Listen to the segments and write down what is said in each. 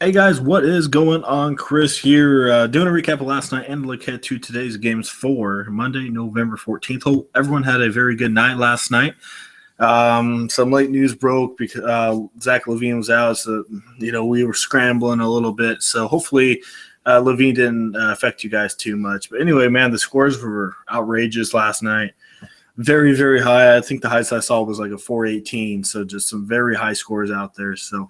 Hey guys, what is going on? Chris here, doing a recap of last night and look ahead to today's games for Monday, November 14th. Hope everyone had a very good night last night. Some late news broke because Zach LaVine was out, so we were scrambling a little bit. So hopefully LaVine didn't affect you guys too much. But anyway, man, the scores were outrageous last night. Very, very high. I think the highest I saw was like a 418. So just some very high scores out there. So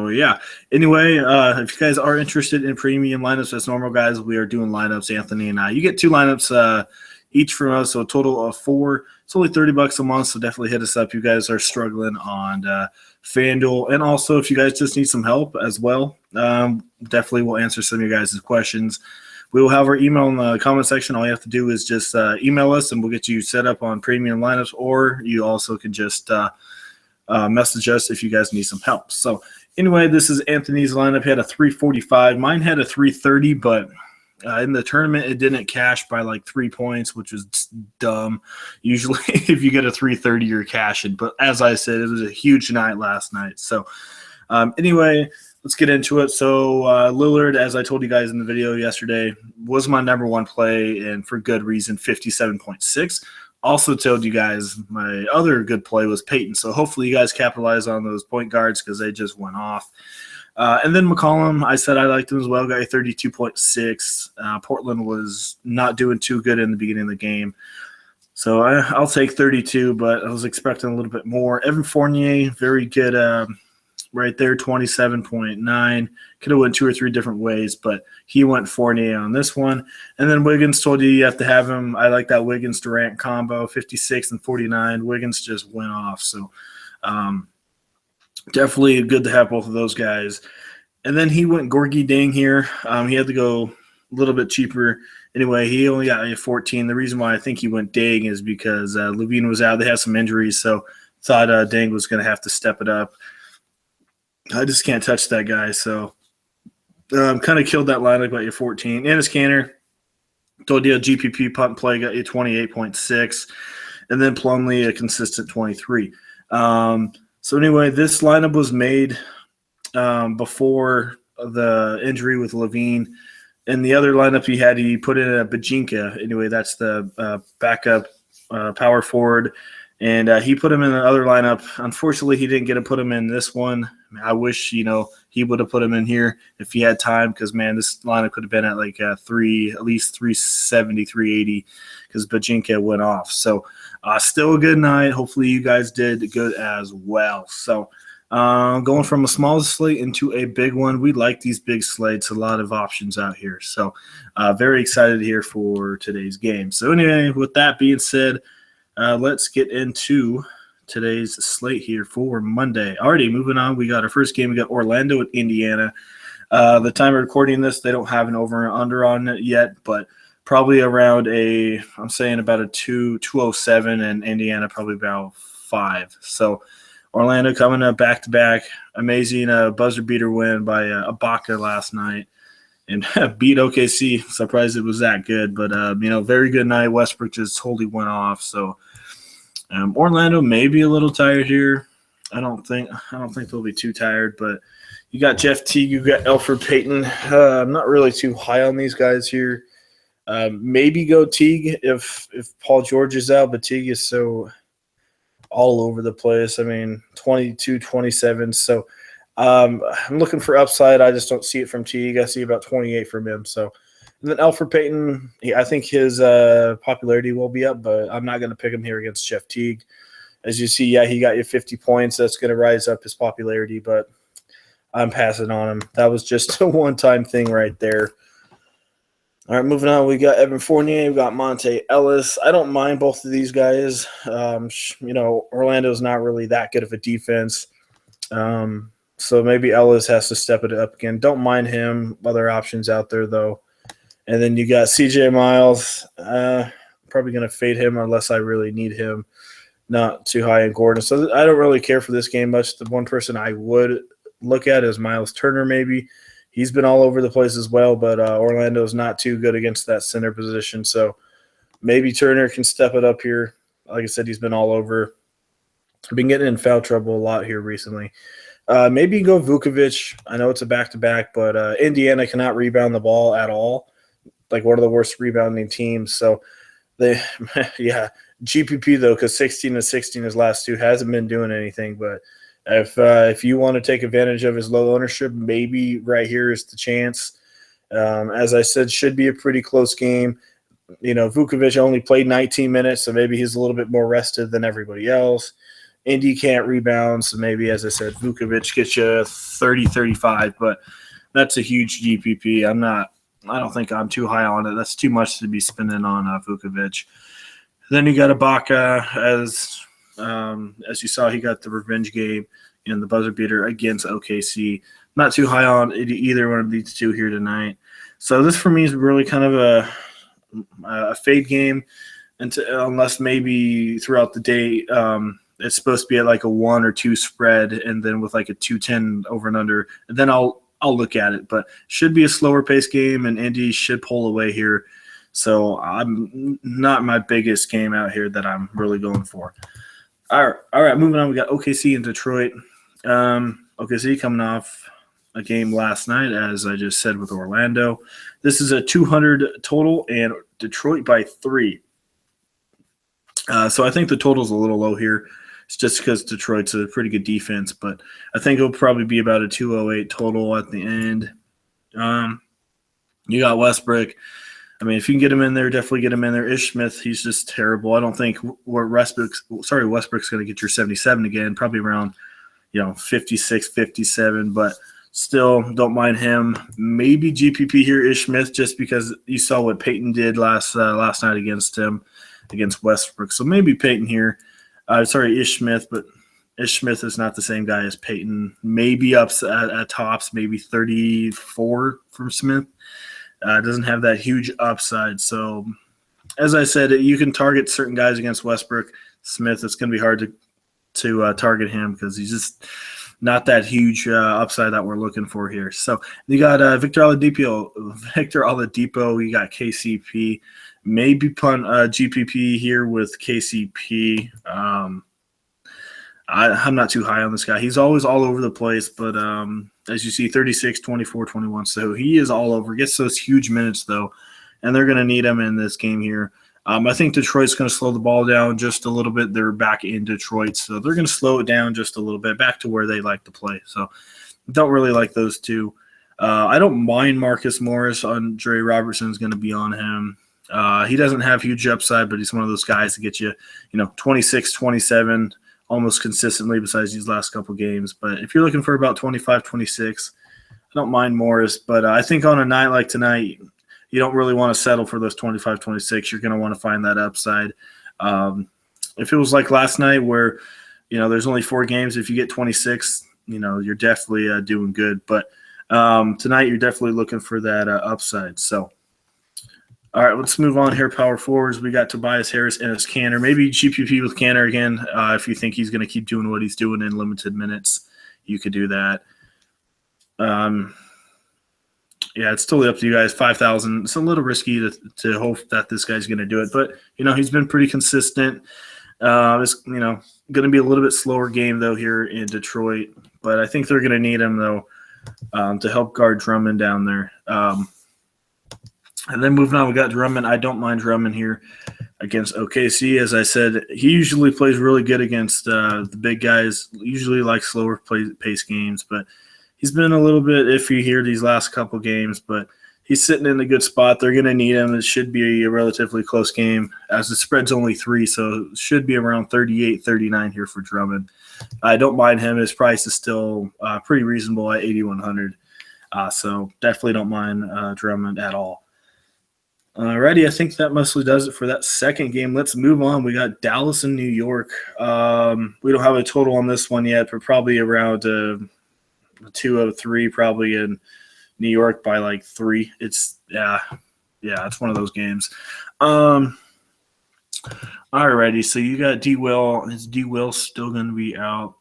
yeah. Anyway, if you guys are interested in premium lineups as normal, guys, we are doing lineups. Anthony and I. You get two lineups each from us, so a total of 4. It's only $30 a month, so definitely hit us up. You guys are struggling on Fanduel, and also if you guys just need some help as well, definitely will answer some of you guys' questions. We will have our email in the comment section. All you have to do is just email us, and we'll get you set up on premium lineups, or you also can just message us if you guys need some help. So anyway, this is Anthony's lineup. He had a 345. Mine had a 330, but in the tournament, it didn't cash by like 3 points, which was dumb. Usually, if you get a 330, you're cashing. But as I said, it was a huge night last night. So anyway, let's get into it. So Lillard, as I told you guys in the video yesterday, was my number one play, and for good reason, 57.6. Also told you guys my other good play was Peyton. So hopefully you guys capitalize on those point guards because they just went off. And then McCollum, I said I liked him as well, got a 32.6. Portland was not doing too good in the beginning of the game. So I'll take 32, but I was expecting a little bit more. Evan Fournier, very good right there, 27.9. Could have went 2 or 3 different ways, but he went Fournier on this one. And then Wiggins, told you have to have him. I like that Wiggins-Durant combo, 56 and 49. Wiggins just went off. So definitely good to have both of those guys. And then he went Gorgie Dang here. He had to go a little bit cheaper. Anyway, he only got a 14. The reason why I think he went Dang is because LaVine was out. They had some injuries, so thought Dang was going to have to step it up. I just can't touch that guy, so kind of killed that lineup by your 14. Enes Kanter, told you a GPP punt play, got you 28.6, and then Plumlee a consistent 23. So anyway, this lineup was made before the injury with LaVine. And the other lineup he put in a Bajinka. Anyway, that's the backup power forward. And he put him in the other lineup. Unfortunately, he didn't get to put him in this one. I wish, he would have put him in here if he had time because, man, this lineup could have been at like at least 370, 380 because Bajinka went off. So still a good night. Hopefully you guys did good as well. So going from a small slate into a big one. We like these big slates, a lot of options out here. So very excited here for today's game. So anyway, with that being said, let's get into today's slate here for Monday. Alrighty, moving on. We got our first game. We got Orlando at Indiana. The time of recording this, they don't have an over and under on it yet, but probably around I'm saying about a 207, and Indiana probably about 5. So Orlando coming up back-to-back. Amazing buzzer beater win by Ibaka last night. And beat OKC. Surprised it was that good, but very good night. Westbrook just totally went off. So Orlando may be a little tired here. I don't think they'll be too tired, but you got Jeff Teague, you got Elfrid Payton. I'm not really too high on these guys here. Maybe go Teague if Paul George is out, but Teague is so all over the place. I mean, 22, 27. So I'm looking for upside. I just don't see it from Teague. I see about 28 from him. So and then Elfrid Payton, I think his popularity will be up, but I'm not going to pick him here against Jeff Teague. As you see, he got you 50 points. That's going to rise up his popularity, but I'm passing on him. That was just a one-time thing right there. All right, moving on. We got Evan Fournier. We got Monte Ellis. I don't mind both of these guys. Orlando's not really that good of a defense. So maybe Ellis has to step it up again. Don't mind him. Other options out there, though. And then you got CJ Miles. Probably going to fade him unless I really need him. Not too high in Gordon. So I don't really care for this game much. The one person I would look at is Miles Turner maybe. He's been all over the place as well, but Orlando's not too good against that center position. So maybe Turner can step it up here. Like I said, he's been all over. I've been getting in foul trouble a lot here recently. Maybe go Vukovic. I know it's a back-to-back, but Indiana cannot rebound the ball at all. Like one of the worst rebounding teams. So they, yeah, GPP though, because 16-16 his last two hasn't been doing anything. But if you want to take advantage of his low ownership, maybe right here is the chance. As I said, should be a pretty close game. Vukovic only played 19 minutes, so maybe he's a little bit more rested than everybody else. Indy can't rebound, so maybe, as I said, Vukovic gets you 30, 35, but that's a huge GPP. I don't think I'm too high on it. That's too much to be spending on Vukovic. Then you got Ibaka, as you saw, he got the revenge game in the buzzer beater against OKC. Not too high on either one of these two here tonight. So this for me is really kind of a fade game, unless maybe throughout the day it's supposed to be at like a 1 or 2 spread, and then with like a 210 over and under, and then I'll look at it. But should be a slower pace game, and Indy should pull away here. So I'm not my biggest game out here that I'm really going for. All right, moving on. We got OKC and Detroit. OKC coming off a game last night, as I just said, with Orlando. This is a 200 total, and Detroit by 3. So I think the total's a little low here. It's just because Detroit's a pretty good defense, but I think it'll probably be about a 208 total at the end. You got Westbrook. I mean, if you can get him in there, definitely get him in there. Ish Smith, he's just terrible. I don't think Westbrook's going to get your 77 again, probably around 56, 57, but still don't mind him. Maybe GPP here, Ish Smith, just because you saw what Peyton did last night against Westbrook. So maybe Peyton here. Ish Smith, but Ish Smith is not the same guy as Peyton. Maybe up at tops, maybe 34 from Smith. Doesn't have that huge upside. So, as I said, you can target certain guys against Westbrook. Smith, it's going to be hard to target him because he's just not that huge upside that we're looking for here. So, you got Victor Oladipo. You got KCP. Maybe punt GPP here with KCP. I'm not too high on this guy. He's always all over the place, but as you see, 36, 24, 21. So he is all over. Gets those huge minutes, though, and they're going to need him in this game here. I think Detroit's going to slow the ball down just a little bit. They're back in Detroit, so they're going to slow it down just a little bit, back to where they like to play. So don't really like those two. I don't mind Marcus Morris. Andre Robertson's going to be on him. He doesn't have huge upside, but he's one of those guys that get you, 26, 27 almost consistently besides these last couple games. But if you're looking for about 25, 26, I don't mind Morris. But I think on a night like tonight, you don't really want to settle for those 25, 26. You're going to want to find that upside. If it was like last night where, there's only 4 games, if you get 26, you're definitely doing good. But tonight you're definitely looking for that upside. So, all right, let's move on here. Power forwards, we got Tobias Harris and his Canner. Maybe GPP with Canner again. If you think he's going to keep doing what he's doing in limited minutes, you could do that. Yeah, it's totally up to you guys. 5,000. It's a little risky to hope that this guy's going to do it, but he's been pretty consistent. It's going to be a little bit slower game though here in Detroit, but I think they're going to need him though to help guard Drummond down there. And then moving on, we got Drummond. I don't mind Drummond here against OKC. As I said, he usually plays really good against the big guys, usually like slower pace games, but he's been a little bit iffy here these last couple games, but he's sitting in a good spot. They're going to need him. It should be a relatively close game as the spread's only 3, so it should be around 38, 39 here for Drummond. I don't mind him. His price is still pretty reasonable at 8,100, so definitely don't mind Drummond at all. Alrighty, I think that mostly does it for that second game. Let's move on. We got Dallas and New York. We don't have a total on this one yet, but probably around 203 probably in New York by like 3. It's it's one of those games. Alrighty, so you got D Will. Is D Will still going to be out?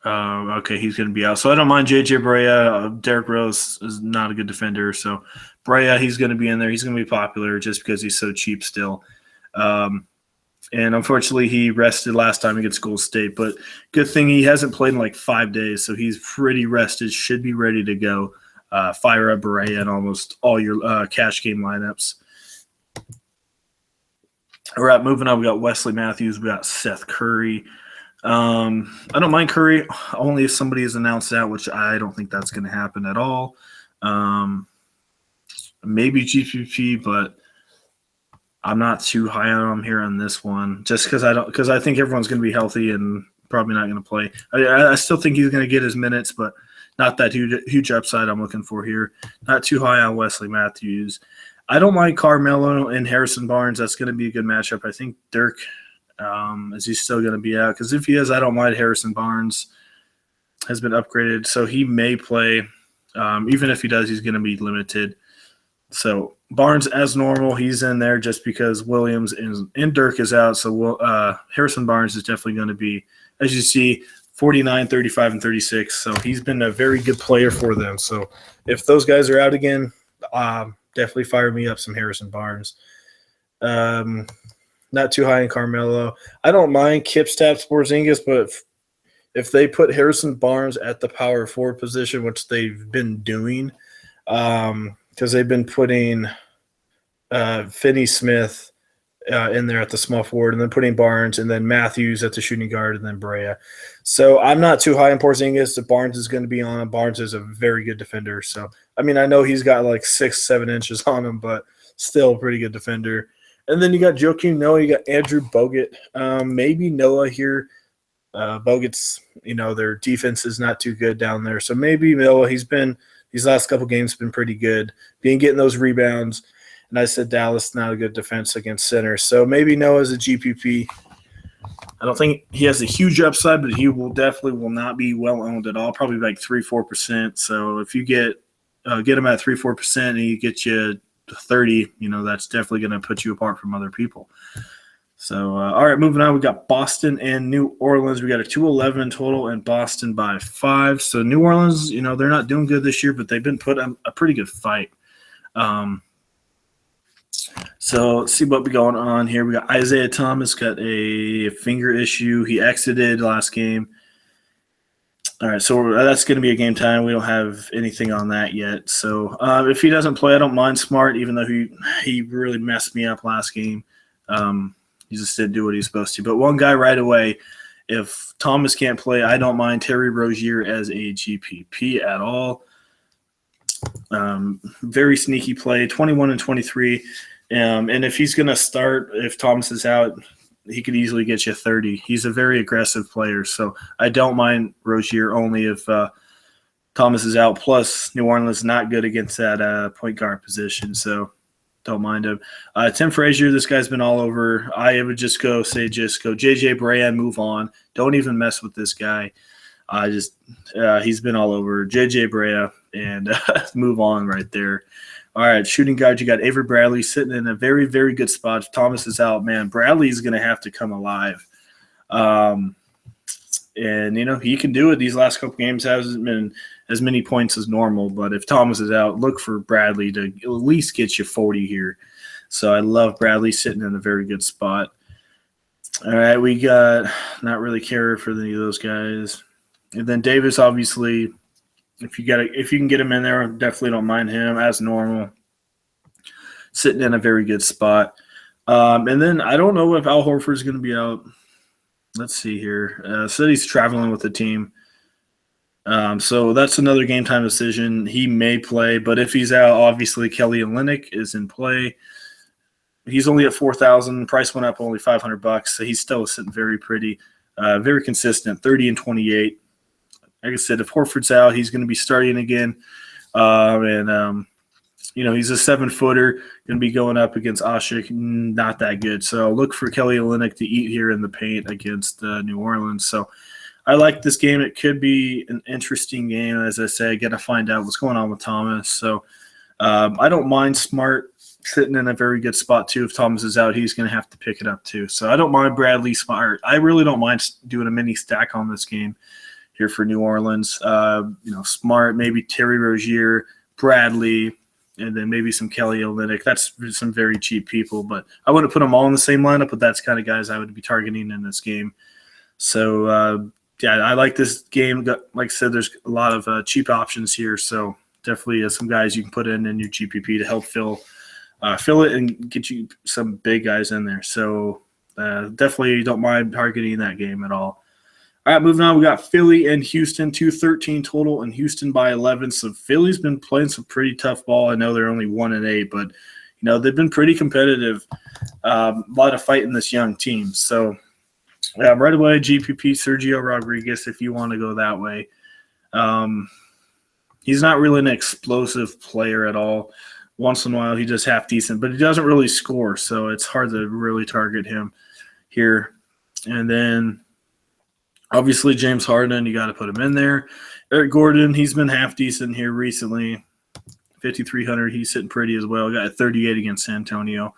Okay, he's going to be out. So I don't mind JJ Barea. Derrick Rose is not a good defender, so Barea, he's going to be in there. He's going to be popular just because he's so cheap still. And unfortunately, he rested last time against Gold State. But good thing he hasn't played in like 5 days, so he's pretty rested, should be ready to go. Fire up Berea in almost all your cash game lineups. All right, moving on. We got Wesley Matthews. We got Seth Curry. I don't mind Curry, only if somebody is announced out, which I don't think that's going to happen at all. Maybe GPP, but I'm not too high on him here on this one, just because I think everyone's going to be healthy and probably not going to play. I still think he's going to get his minutes, but not that huge upside I'm looking for here. Not too high on Wesley Matthews. I don't mind Carmelo and Harrison Barnes. That's going to be a good matchup. I think Dirk, is he still going to be out? Because if he is, I don't mind Harrison Barnes. Has been upgraded, so he may play. Even if he does, he's going to be limited. So Barnes, as normal, he's in there just because Williams and Dirk is out. So Harrison Barnes is definitely going to be, as you see, 49, 35, and 36. So he's been a very good player for them. So if those guys are out again, definitely fire me up some Harrison Barnes. Not too high in Carmelo. I don't mind Kipstap Porzingis, but if they put Harrison Barnes at the power forward position, which they've been doing, because they've been putting Finney Smith in there at the small forward, and then putting Barnes, and then Matthews at the shooting guard, and then Brea. So I'm not too high in Porzingis. If Barnes is going to be on him, Barnes is a very good defender. So, I mean, I know he's got like 6-7 inches on him, but still a pretty good defender. And then you got Joakim Noah, you got Andrew Bogut. Maybe Noah here. Bogut's, their defense is not too good down there. So maybe Noah, these last couple games been pretty good, getting those rebounds. And I said Dallas, not a good defense against center. So maybe Noah's a GPP. I don't think he has a huge upside, but he will not be well owned at all, probably like 3-4%. So if you get him at 3-4% and he gets you 30, that's definitely going to put you apart from other people. So, all right, moving on. We got Boston and New Orleans. We got a 2-11 total and Boston by 5. So New Orleans, they're not doing good this year, but they've been put on a pretty good fight. So let's see what we going on here. We got Isaiah Thomas got a finger issue. He exited last game. All right, so that's going to be a game time. We don't have anything on that yet. So if he doesn't play, I don't mind Smart, even though he really messed me up last game. He just didn't do what he's supposed to. But one guy right away, if Thomas can't play, I don't mind Terry Rozier as a GPP at all. Very sneaky play, 21 and 23. And if he's going to start, if Thomas is out, he could easily get you 30. He's a very aggressive player. So I don't mind Rozier only if Thomas is out. Plus, New Orleans is not good against that point guard position. So don't mind him. Tim Frazier, this guy's been all over. I would just go JJ Brea and move on. Don't even mess with this guy. He's been all over. JJ Brea and move on right there. All right, shooting guard, you got Avery Bradley sitting in a very, very good spot. If Thomas is out, man, Bradley's going to have to come alive. And, he can do it. These last couple games hasn't been as many points as normal, but if Thomas is out, look for Bradley to at least get you 40 here. So I love Bradley sitting in a very good spot. All right, we got not really care for any of those guys. And then Davis, obviously, if you can get him in there, definitely don't mind him as normal. Sitting in a very good spot. And then I don't know if Al Horford is going to be out. Let's see here. Said he's traveling with the team. So that's another game time decision. He may play, but if he's out, obviously Kelly Olynyk is in play. He's only at 4,000. Price went up only $500. So he's still sitting very pretty, very consistent, 30 and 28. Like I said, if Horford's out, he's going to be starting again. He's a 7-footer, going to be going up against Ashik. Not that good. So look for Kelly Olynyk to eat here in the paint against New Orleans. So I like this game. It could be an interesting game. As I say, got to find out what's going on with Thomas. So I don't mind Smart sitting in a very good spot too. If Thomas is out, he's going to have to pick it up too. So I don't mind Bradley, Smart. I really don't mind doing a mini stack on this game here for New Orleans. Smart, maybe Terry Rozier, Bradley, and then maybe some Kelly Olynyk. That's some very cheap people, but I wouldn't put them all in the same lineup, but that's kind of guys I would be targeting in this game. So, yeah, I like this game. Like I said, there's a lot of cheap options here, so definitely some guys you can put in your GPP to help fill it and get you some big guys in there. So definitely don't mind targeting that game at all. All right, moving on, we got Philly and Houston, 213 total, and Houston by 11. So Philly's been playing some pretty tough ball. I know they're only 1-8, but they've been pretty competitive. A lot of fight in this young team. So right away, GPP Sergio Rodriguez, if you want to go that way. He's not really an explosive player at all. Once in a while, he does half decent, but he doesn't really score, so it's hard to really target him here. And then obviously James Harden, you got to put him in there. Eric Gordon, he's been half decent here recently. 5,300, he's sitting pretty as well. Got a 38 against San Antonio.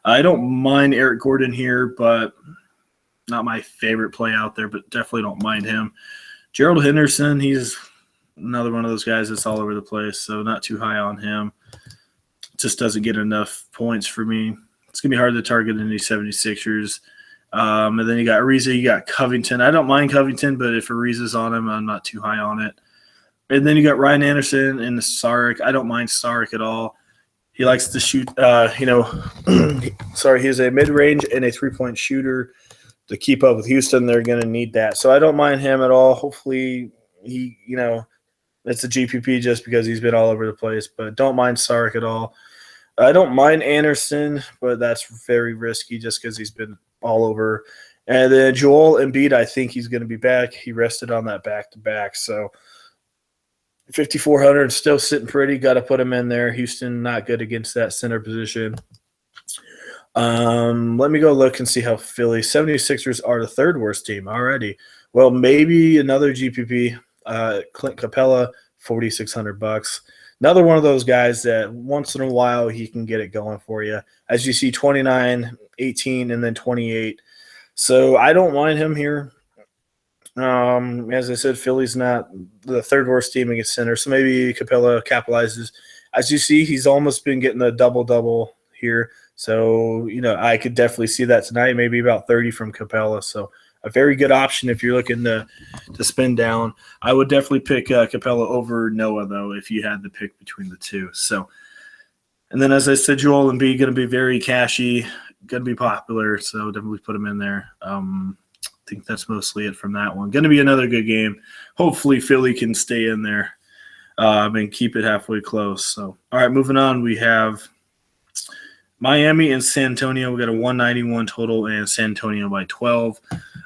I don't mind Eric Gordon here, but not my favorite play out there, but definitely don't mind him. Gerald Henderson, he's another one of those guys that's all over the place, so not too high on him. Just doesn't get enough points for me. It's going to be hard to target any 76ers. And then you got Ariza, you got Covington. I don't mind Covington, but if Ariza's on him, I'm not too high on it. And then you got Ryan Anderson and Saric. I don't mind Saric at all. He likes to shoot, he's a mid-range and a three-point shooter. To keep up with Houston, they're going to need that. So I don't mind him at all. Hopefully he, it's a GPP just because he's been all over the place, but don't mind Saric at all. I don't mind Anderson, but that's very risky just because he's been all over. And then Joel Embiid, I think he's going to be back. He rested on that back-to-back. So 5,400, still sitting pretty. Got to put him in there. Houston, not good against that center position. Let me go look and see how Philly 76ers are the third worst team already. Well, maybe another GPP. Clint Capella, $4,600. Another one of those guys that once in a while he can get it going for you. As you see, 29, 18, and then 28. So I don't mind him here. As I said, Philly's not the third worst team against center, so maybe Capella capitalizes. As you see, he's almost been getting a double-double here. So, I could definitely see that tonight, maybe about 30 from Capella. So a very good option if you're looking to spin down. I would definitely pick Capella over Noah, though, if you had to pick between the two. So, and then as I said, Joel Embiid going to be very cashy, going to be popular, so definitely put him in there. I think that's mostly it from that one. Going to be another good game. Hopefully Philly can stay in there and keep it halfway close. So, all right, moving on, we have Miami and San Antonio. We got a 191 total and San Antonio by 12.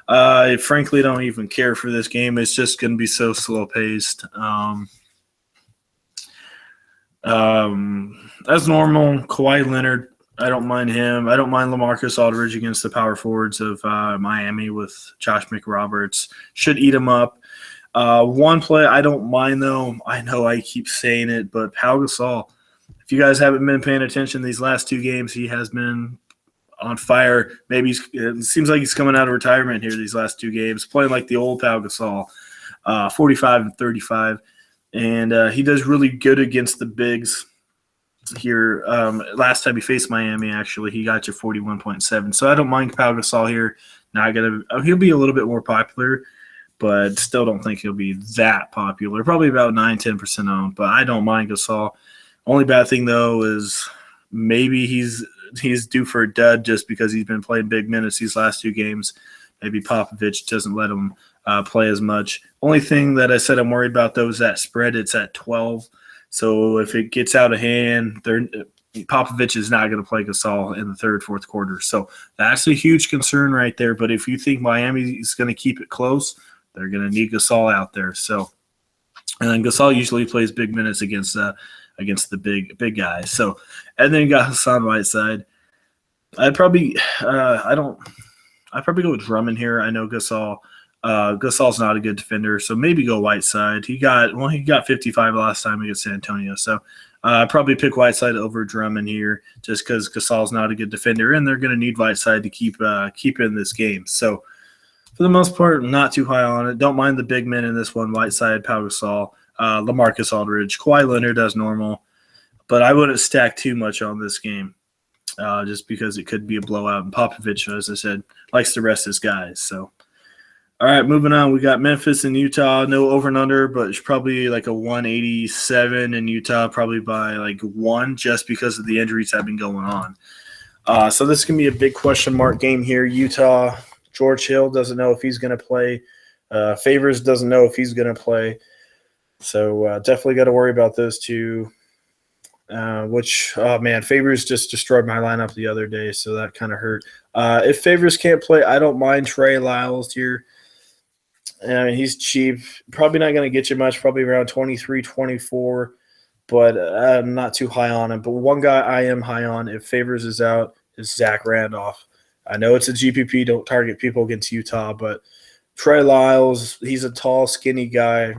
I frankly don't even care for this game. It's just going to be so slow paced. As normal, Kawhi Leonard, I don't mind him. I don't mind LaMarcus Aldridge against the power forwards of Miami with Josh McRoberts. Should eat him up. One play I don't mind, though. I know I keep saying it, but Pau Gasol. If you guys haven't been paying attention these last two games, he has been on fire. Maybe it seems like he's coming out of retirement here these last two games, playing like the old Pau Gasol, 45 and 35. And he does really good against the bigs here. Last time he faced Miami, actually, he got you 41.7. So I don't mind Pau Gasol here. He'll be a little bit more popular, but still don't think he'll be that popular. Probably about 9-10% owned, but I don't mind Gasol. Only bad thing, though, is maybe he's due for a dud just because he's been playing big minutes these last two games. Maybe Popovich doesn't let him play as much. Only thing that I said I'm worried about, though, is that spread. It's at 12. So if it gets out of hand, Popovich is not going to play Gasol in the third, fourth quarter. So that's a huge concern right there. But if you think Miami is going to keep it close, they're going to need Gasol out there. So, and then Gasol usually plays big minutes against the big guys. So, and then you got Hassan Whiteside. I'd probably go with Drummond here. I know Gasol's not a good defender, so maybe go Whiteside. He got 55 last time against San Antonio. So I'd probably pick Whiteside over Drummond here just because Gasol's not a good defender, and they're going to need Whiteside to keep in this game. So for the most part, I'm not too high on it. Don't mind the big men in this one, Whiteside, Pau Gasol, LaMarcus Aldridge, Kawhi Leonard as normal. but I wouldn't stack too much on this game just because it could be a blowout. And Popovich, as I said, likes to rest his guys. So, all right, moving on. We got Memphis and Utah. No over and under, but it's probably like a 187 in Utah, probably by like 1 just because of the injuries that have been going on. So this can be a big question mark game here. Utah, George Hill doesn't know if he's going to play. Favors doesn't know if he's going to play. So definitely got to worry about those two. Favors just destroyed my lineup the other day, so that kind of hurt. If Favors can't play, I don't mind Trey Lyles here. I mean, he's cheap. Probably not going to get you much, probably around 23, 24, but I'm not too high on him. But one guy I am high on, if Favors is out, is Zach Randolph. I know it's a GPP, don't target people against Utah, but Trey Lyles, he's a tall, skinny guy.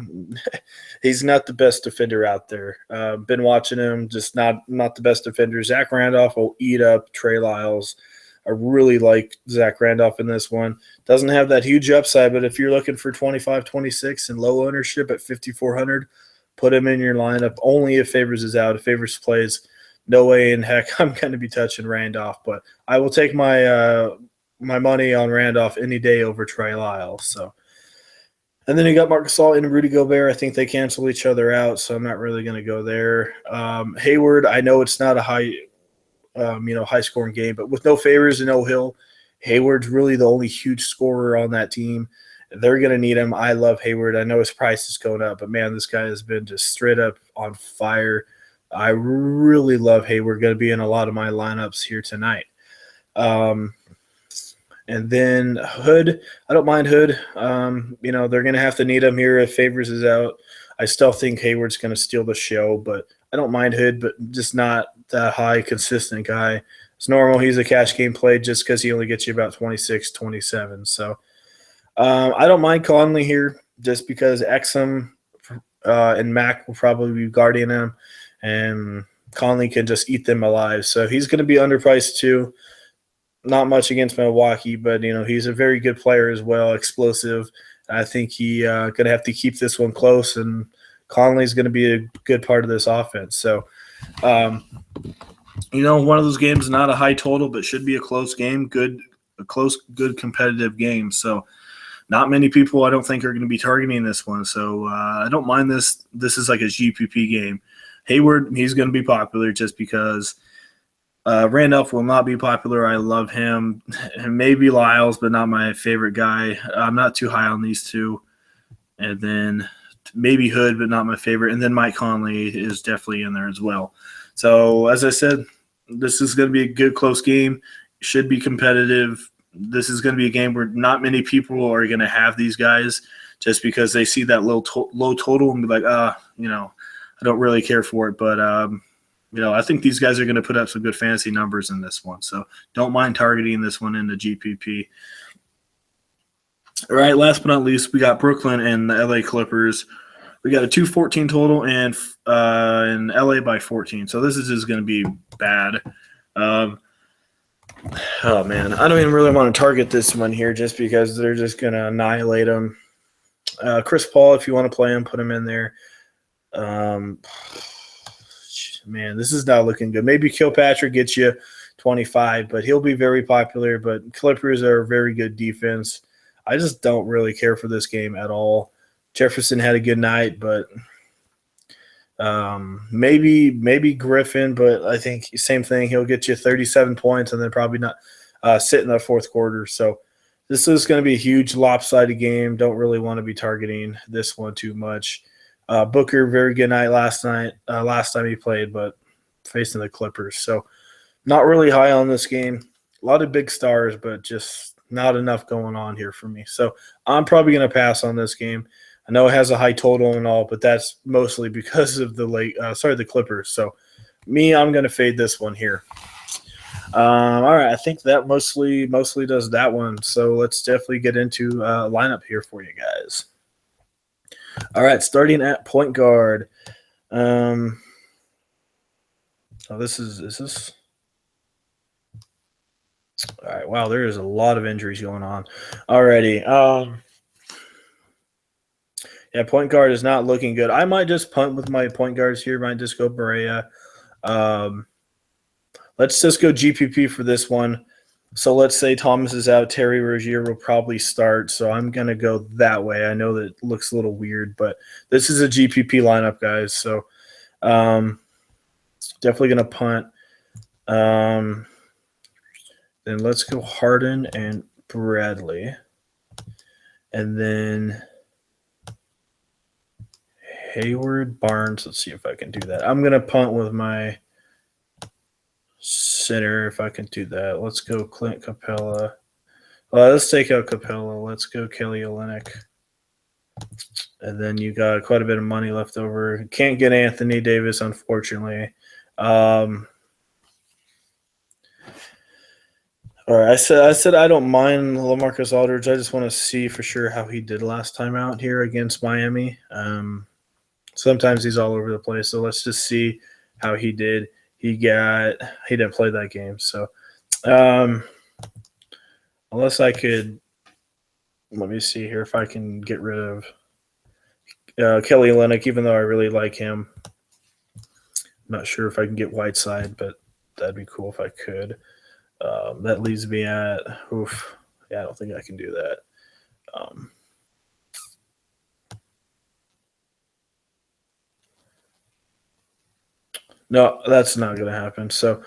He's not the best defender out there. Been watching him, just not the best defender. Zach Randolph will eat up Trey Lyles. I really like Zach Randolph in this one. Doesn't have that huge upside, but if you're looking for 25, 26 and low ownership at 5,400, put him in your lineup only if Favors is out. If Favors plays, no way in heck I'm going to be touching Randolph, but I will take my my money on Randolph any day over Trey Lyles. So, and then you got Marc Gasol and Rudy Gobert. I think they cancel each other out, so I'm not really going to go there. Hayward, I know it's not a high scoring game, but with no Favors and no Hill, Hayward's really the only huge scorer on that team. They're going to need him. I love Hayward. I know his price is going up, but man, this guy has been just straight up on fire. I really love Hayward. Going to be in a lot of my lineups here tonight. And then Hood, I don't mind Hood. They're going to have to need him here if Favors is out. I still think Hayward's going to steal the show, but I don't mind Hood, but just not that high, consistent guy. It's normal. He's a cash game play just because he only gets you about 26, 27. So I don't mind Conley here just because Exum and Mac will probably be guarding him, and Conley can just eat them alive. So he's going to be underpriced too. Not much against Milwaukee, but he's a very good player as well, explosive. I think he's going to have to keep this one close, and Conley's going to be a good part of this offense. So, one of those games, not a high total, but should be a close game, good competitive game. So, not many people I don't think are going to be targeting this one. So, I don't mind this. This is like a GPP game. Hayward, he's going to be popular just because Randolph will not be popular. I love him. And maybe Lyles, but not my favorite guy. I'm not too high on these two. And then maybe Hood, but not my favorite. And then Mike Conley is definitely in there as well. So, as I said, this is going to be a good, close game. Should be competitive. This is going to be a game where not many people are going to have these guys just because they see that low total and be like, I don't really care for it. But, I think these guys are going to put up some good fantasy numbers in this one. So don't mind targeting this one in the GPP. All right, last but not least, we got Brooklyn and the LA Clippers. We got a 214 total and in LA by 14. So this is just going to be bad. Oh, man. I don't even really want to target this one here just because they're just going to annihilate them. Chris Paul, if you want to play him, put him in there. Man, this is not looking good. Maybe Kilpatrick gets you 25, but he'll be very popular. But Clippers are a very good defense. I just don't really care for this game at all. Jefferson had a good night, but maybe Griffin, but I think same thing. He'll get you 37 points and then probably not sit in the fourth quarter. So this is going to be a huge lopsided game. Don't really want to be targeting this one too much. Booker, very good night last time he played, but facing the Clippers. So not really high on this game. A lot of big stars, but just not enough going on here for me. So I'm probably going to pass on this game. I know it has a high total and all, but that's mostly because of the Clippers. So I'm going to fade this one here. All right, I think that mostly does that one. So let's definitely get into lineup here for you guys. All right, starting at point guard. Is this? All right, wow, there is a lot of injuries going on already. Point guard is not looking good. I might just punt with my point guards here. Might just go Barea. Let's just go GPP for this one. So let's say Thomas is out. Terry Rozier will probably start. So I'm going to go that way. I know that it looks a little weird, but this is a GPP lineup, guys. So definitely going to punt. Then let's go Harden and Bradley. And then Hayward, Barnes. Let's see if I can do that. I'm going to punt with my center if I can do that. Let's go Clint Capella. Let's take out Capella. Let's go Kelly Olynyk. And then you got quite a bit of money left over. Can't get Anthony Davis, unfortunately. All right, I said I don't mind LaMarcus Aldridge. I just want to see for sure how he did last time out here against Miami. Sometimes he's all over the place, so let's just see how he did. He didn't play that game, so unless I could, let me see here if I can get rid of Kelly Olynyk, even though I really like him. I'm not sure if I can get Whiteside, but that'd be cool if I could. That leaves me at I don't think I can do that. No, that's not going to happen. So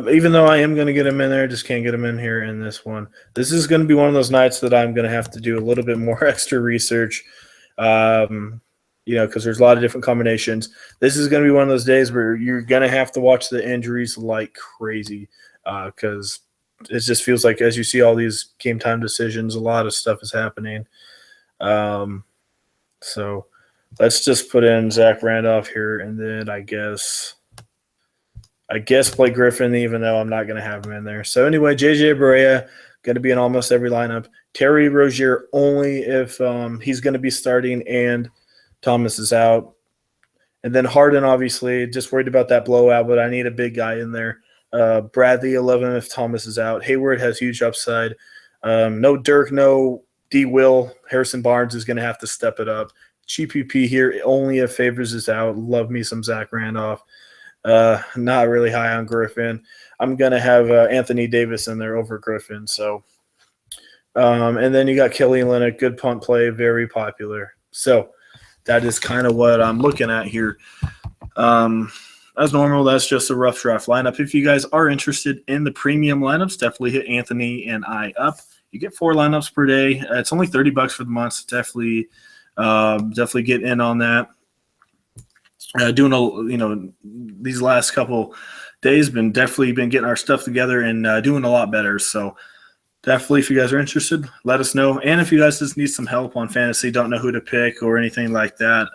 even though I am going to get him in there, I just can't get him in here in this one. This is going to be one of those nights that I'm going to have to do a little bit more extra research, because there's a lot of different combinations. This is going to be one of those days where you're going to have to watch the injuries like crazy because it just feels like as you see all these game time decisions, a lot of stuff is happening. So let's just put in Zach Randolph here, and then I guess play Griffin, even though I'm not going to have him in there. So anyway, JJ Barea going to be in almost every lineup. Terry Rozier only if he's going to be starting and Thomas is out. And then Harden, obviously, just worried about that blowout, but I need a big guy in there. Bradley 11 if Thomas is out. Hayward has huge upside. No Dirk, no D. Will. Harrison Barnes is going to have to step it up. GPP here only if Favors is out. Love me some Zach Randolph. Not really high on Griffin. I'm going to have Anthony Davis in there over Griffin. So, and then you got Kelly Olynyk, good punt play, very popular. So that is kind of what I'm looking at here. As normal, that's just a rough draft lineup. If you guys are interested in the premium lineups, definitely hit Anthony and I up. You get 4 lineups per day. It's only $30 for the month. So definitely get in on that. These last couple days been getting our stuff together and doing a lot better. So definitely, if you guys are interested, let us know. And if you guys just need some help on fantasy, don't know who to pick or anything like that,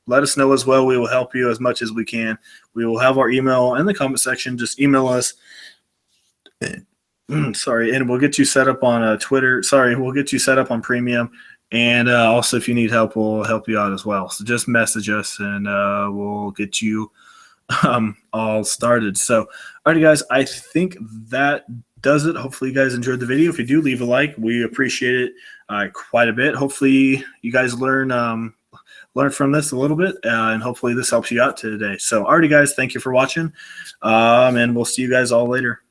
let us know as well. We will help you as much as we can. We will have our email in the comment section. Just email us. And we'll get you set up on Twitter. We'll get you set up on Premium. And also, if you need help, we'll help you out as well. So just message us, and we'll get you all started. So, all right, guys, I think that does it. Hopefully, you guys enjoyed the video. If you do, leave a like. We appreciate it quite a bit. Hopefully, you guys learn from this a little bit, and hopefully this helps you out today. So, all right, guys, thank you for watching, and we'll see you guys all later.